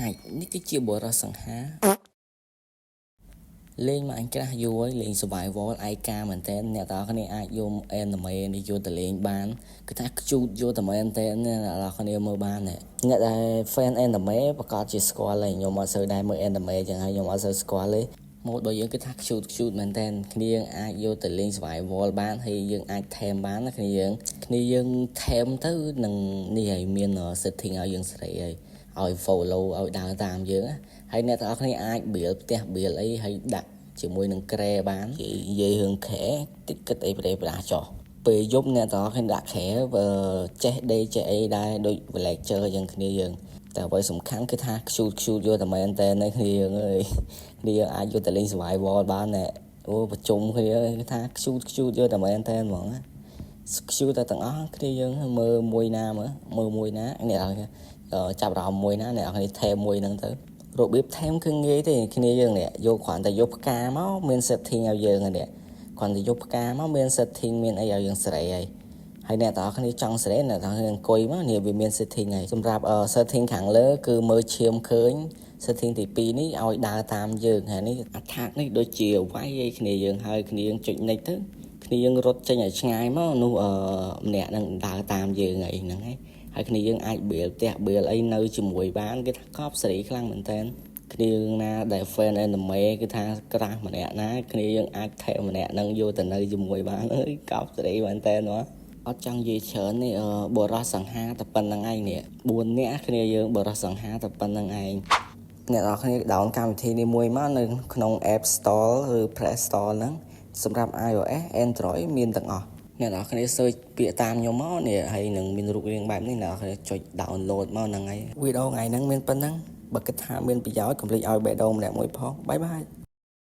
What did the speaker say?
Hai, ní cái chia bữa ra sẵn há lên mà anh cái vô ấy lên survival ai ca mình tên nhà tao cái này ai vô anime đi vô từ lên bán cái thằng chút vô từ mấy tên là cái này mơ ban này nhà ta fan anime và có chỉ score lên nhưng mà sơ đai mơ anime chẳng hay nhưng mà sơ score lên một đôi những cái thằng chút mình tên cái này ai vô từ lên survival bán hay dương ai thêm bán cái này dương thêm thứ nâng này miền ở setting ở dương sợiឲ្យ follow ឲ្យដើរតាមយើងហើយអ្នកទាំងអស់គ្នាអាច build ផ្ទះ build អីហើយដាក់ជាមួយនឹង Cray បាននិយាយរឿង Cray តិចគិតអីប្រេប្រាស់ចោះពេលយប់អ្នកទាំងអស់គ្នាដាក់ Cray ចេះដេកចេះអីដែរដូច villager យ៉ាងគ្នាយើងតែអ្វីសំខាន់គឺថាខ្ជូតយកតែមែនតែនៅគ្នាយើងអើយគ្នាយើងអាចយកទៅលេង survival បានណែអូប្រជុំគ្នាគឺថាខ្ជូតយកតែមែនតែហ្មងខ្ជូតតែទាំងអស់គ្នាយើងមើលមួយណាមើលមួយណាអ្នកចាប់រំមួយណាអ្នកគ្នាថែមមួយហ្នឹងទៅរបៀបថែមគឺងាយទេគ្នាយើងនេះយកគ្រាន់តែយកផ្កាមកមាន setting ឲ្យយើងនេះគ្រាន់តែយកផ្កាមកមាន setting មានអីឲ្យយើងស្រីហើយអ្នកទាំងអស់គ្នាចង់ស្រីអ្នកទាំងអស់គ្នាអង្គុយមកនេះវាមាន setting ហើយសម្រាប់ setting ខាងលើគឺមើលឈាមឃើញ setting ទី2នេះឲ្យដើរតាមយើងហើយនេះ attack នេះដូចជាវាយឲ្យគ្នាយើងហើយគ្នាយើងចុច next ទៅគ្នាយើងរត់ចេញឲ្យឆ្ងាយមកនោះម្នាក់នឹងដើរតាមយើងអីហ្នឹងហើយគ្នាយើងអាច build ផ្ទះ build អីនៅជាមួយបានគេថាកប់សេរីខ្លាំងមែនតើគ្នាយើងណាដែល fan anime គឺថាក្រាស់ម្នាក់ណាគ្នាយើងអាចថែមម្នាក់នឹងយកទៅនៅជាមួយបានអើយកប់សេរីមែនតើអត់ចង់និយាយច្រើននេះបរោះសង្ហាតែប៉ុណ្្នឹងឯងនេះ4នាក់គ្នាយើងបរោះសង្ហាតែប៉ុណ្្នឹងឯងអ្នកនរគ្នាដោនកម្មវិធីនេះមួយមកនៅក្នុង App Store ឬ Play Store ហ្នឹងសម្រាប់ iOS Android មានទាំងអស់អ្នកនរគ្នា search ពាក្យតាមខ្ញុំមកនេះហើយនឹងមានរូបរាងបែបនេះអ្នកនរគ្នាចុច download មកហ្នឹងហើយវីដេអូថ្ងៃហ្នឹងមានប៉ុណ្ណឹងបើគិតថាមានប្រយោជន៍កុំភ្លេចឲ្យបេះដូងម្នាក់មួយផងបាយបាយ